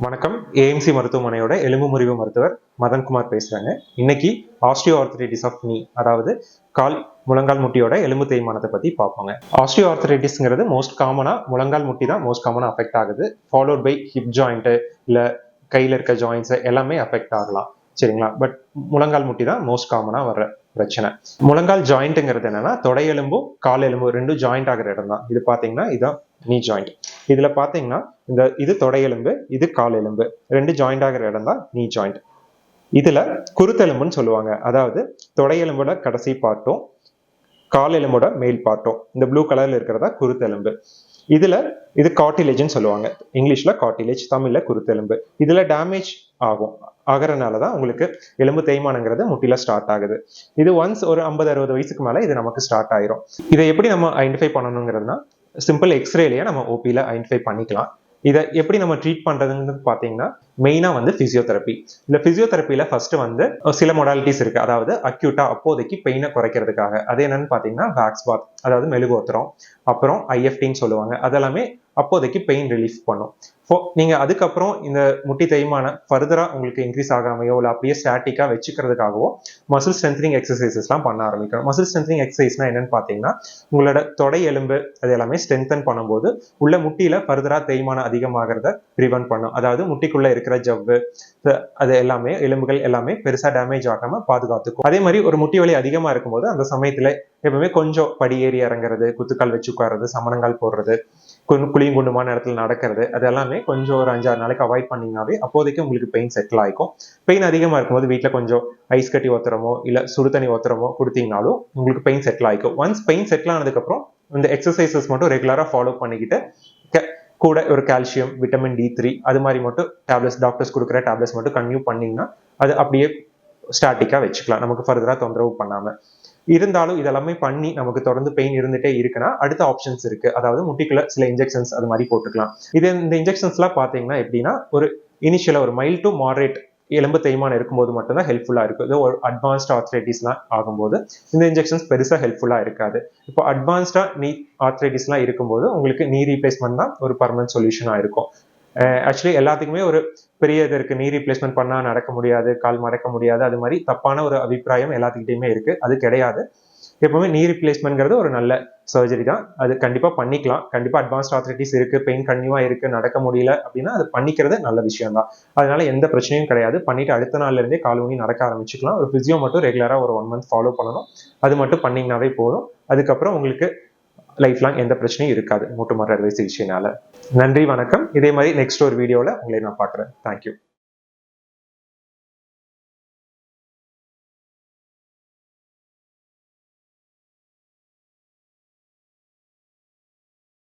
வணக்கம். ஏஎம்சி மருத்துவமனையோட எலும்பு முறிவு மருத்துவர் மதன்குமார் பேசுறாங்க. இன்னைக்கு ஆஸ்டியோ ஆர்த்தரைட்டிஸ் ஆஃப் நீ, அதாவது கால் முழங்கால் முட்டியோட எலும்பு தேய்மானத்தை பத்தி பார்ப்போங்க. ஆஸ்டியோ ஆர்த்தரைட்டிஸ்ங்கிறது மோஸ்ட் காமனா முழங்கால் முட்டி தான் மோஸ்ட் காமனா அஃபெக்ட் ஆகுது. ஃபாலோட் பை ஹிப் ஜாயிண்ட், இல்ல கையில இருக்க ஜாயின்ஸ் எல்லாமே அஃபெக்ட் ஆகலாம். சரிங்களா? பட் முழங்கால் முட்டி தான் மோஸ்ட் காமனா வர்ற பிரச்சனை. முழங்கால் ஜாயிண்ட்ங்கிறது என்னன்னா தொடை எலும்பும் கால் எலும்பும் ரெண்டும் ஜாயிண்ட் ஆகிற இடம் தான். இது பாத்தீங்கன்னா இதான் நீ ஜாயிண்ட். இதுல பாத்தீங்கன்னா இது தொடை எலும்பு, இது கால் எலும்பு, ரெண்டு ஜாயிண்ட் ஆகிற இடம் தான் நீ ஜாயிண்ட். இதுல குருத்தெலும்புன்னு சொல்லுவாங்க. அதாவது தொடை எலும்போட கடைசி பார்ட்டும் கால் எலும்போட மேல் பார்ட்டும் இந்த ப்ளூ கலர்ல இருக்கிறதா குருத்தெலும்பு. இது கார்டிலேஜ்னு சொல்லுவாங்க. இங்கிலீஷ்ல கார்டிலேஜ், தமிழ்ல குருத்தெலும்பு. இதுல டேமேஜ் ஆகிறனாலதான் உங்களுக்கு எலும்பு தேய்மானங்கிறது முட்டில ஸ்டார்ட் ஆகுது. இது ஒன்ஸ் ஒரு 50-60 வயசுக்கு மேல இது நமக்கு ஸ்டார்ட் ஆயிரும். இதை எப்படி நம்ம ஐடென்டிஃபை பண்ணணுங்கிறதுனா சிம்பிள் எக்ஸ்ரேலயே நம்ம ஓபில ஐடென்டிஃபை பண்ணிக்கலாம். இதை எப்படி நம்ம ட்ரீட் பண்றதுன்னு பாத்தீங்கன்னா மெயினா பிசியோதெரப்பி. இந்த பிசியோதெரப்பில ஃபர்ஸ்ட் சில மொடாலிட்டிஸ் இருக்கு. அதாவது அக்யூட்டா அப்போதைக்கு பெயினை குறைக்கிறதுக்காக அது என்னன்னு பாத்தீங்கன்னா வேக்ஸ் பாத், அதாவது மெழுகுவத்திரம், அப்புறம் ஐஎஃப்டின்னு சொல்லுவாங்க. அதெல்லாமே அப்போதைக்கு பெயின் ரிலீஃப் பண்ணும். நீங்க அதுக்கப்புறம் இந்த முட்டி தேய்மான ஃபர்தரா உங்களுக்கு இன்க்ரீஸ் ஆகாமையோ இல்லை அப்படியே ஸ்டாட்டிக்கா வச்சுக்கிறதுக்காகவோ மசில் ஸ்ட்ரென்த்னிங் எக்ஸசைசஸ்லாம் பண்ண ஆரம்பிக்கணும். மசில் ஸ்ட்ரென்த்னிங் எக்ஸசைஸ்னா என்னன்னு பாத்தீங்கன்னா உங்களோட தொடை எலும்பு அது எல்லாமே ஸ்ட்ரென்தன் பண்ணும்போது உள்ள முட்டியில ஃபர்தரா தேய்மானம் அதிகமாகிறத ப்ரிவென்ட் பண்ணும். அதாவது முட்டிக்குள்ள இருக்கிற ஜவ்வு அது எல்லாமே எலும்புகள் எல்லாமே பெருசா டேமேஜ் ஆகாம பாதுகாத்துக்கும். அதே மாதிரி ஒரு முட்டி வலி அதிகமா இருக்கும்போது அந்த சமயத்துல எப்பவுமே கொஞ்சம் படி ஏறி இறங்குறது, குத்துக்கால் வச்சு உட்கார்றது, சமணங்கால் போடுறது, குழியும் குண்டுமான இடத்துல நடக்கிறது, அது எல்லாமே கொஞ்சம் ஒரு 5-6 நாளைக்கு அவாய்ட் பண்ணீங்கன்னாவே அப்போதைக்கு உங்களுக்கு பெயின் செட்டில் ஆகிக்கும். பெயின் அதிகமா இருக்கும்போது வீட்டில் கொஞ்சம் ஐஸ் கட்டி ஒத்துறமோ இல்ல சுடு தண்ணி ஒத்துறமோ கொடுத்தீங்கனாலும் உங்களுக்கு பெயின் செட்டில் ஆகிக்கும். ஒன்ஸ் பெயின் செட்டில் ஆனதுக்கு அப்புறம் இந்த எக்ஸசைசஸ் மட்டும் ரெகுலரா ஃபாலோ பண்ணிக்கிட்டு கூட ஒரு கால்சியம், விட்டமின் D3 அது மாதிரி மட்டும் டேப்லெட்ஸ் டாக்டர்ஸ் கொடுக்குற டேப்லெட்ஸ் மட்டும் கன்டினியூ பண்ணீங்கன்னா அது அப்படியே ஸ்டாட்டிக்கா வச்சுக்கலாம், நமக்கு ஃபர்தரா தொந்தரவு பண்ணாம. இருந்தாலும் இதெல்லாமே பண்ணி நமக்கு தொடர்ந்து பெயின் இருந்துட்டே இருக்குன்னா அடுத்த ஆப்ஷன்ஸ் இருக்கு. அதாவது முட்டிக்குள்ள சில இன்ஜெக்ஷன்ஸ் அது மாதிரி போட்டுக்கலாம். இந்த இன்ஜெக்ஷன்ஸ் எல்லாம் பாத்தீங்கன்னா எப்படின்னா ஒரு இனிஷியலா ஒரு மைல்ட் டு மாடரேட் எலும்பு தேய்மானம் இருக்கும்போது மட்டும்தான் ஹெல்ப்ஃபுல்லா இருக்கும். இது ஒரு அட்வான்ஸ்ட் ஆர்த்ரைட்டிஸ்லாம் ஆகும்போது இந்த இன்ஜெக்ஷன்ஸ் பெருசா ஹெல்ப்ஃபுல்லா இருக்காது. இப்போ அட்வான்ஸ்டா நீ ஆர்த்ரைட்டிஸ்லாம் இருக்கும்போது உங்களுக்கு நீ ரீப்ளேஸ்மெண்ட் தான் ஒரு பர்மனன்ட் சொல்யூஷனா இருக்கும். ஆக்சுவலி எல்லாத்துக்குமே ஒரு பெரிய இது இருக்கு, நீ ரீப்ளேஸ்மெண்ட் பண்ணா நடக்க முடியாது, கால் மடக்க முடியாது, அது மாதிரி தப்பான ஒரு அபிப்பிராயம் எல்லாத்துக்கிட்டையுமே இருக்கு. அது கிடையாது. எப்பவுமே நீ ரீப்ளேஸ்மெண்ட்ங்கிறது ஒரு நல்ல சர்ஜரி தான். அது கண்டிப்பா பண்ணிக்கலாம். கண்டிப்பா அட்வான்ஸ்ட் ஆர்த்ரைட்டிஸ் இருக்கு, பெயின் கன்டினியூவா இருக்கு, நடக்க முடியல அப்படின்னா அது பண்ணிக்கிறது நல்ல விஷயம் தான். அதனால எந்த பிரச்சனையும் கிடையாது. பண்ணிட்டு அடுத்த நாள்ல இருந்தே கால் ஊனி நடக்க ஆரம்பிச்சுக்கலாம். ஒரு பிசியோ மட்டும் ரெகுலரா ஒரு 1 மந்த் ஃபாலோ பண்ணணும். அது மட்டும் பண்ணீங்கன்னாவே போதும். அதுக்கப்புறம் உங்களுக்கு லைஃப் லாங் எந்த பிரச்சனையும் இருக்காது மூட்டு மாற்று அறுவை சிகிச்சைனால. நன்றி, வணக்கம். இதே மாதிரி நெக்ஸ்ட் ஒரு வீடியோல உங்களை நான் பார்க்குறேன். தேங்க்யூ.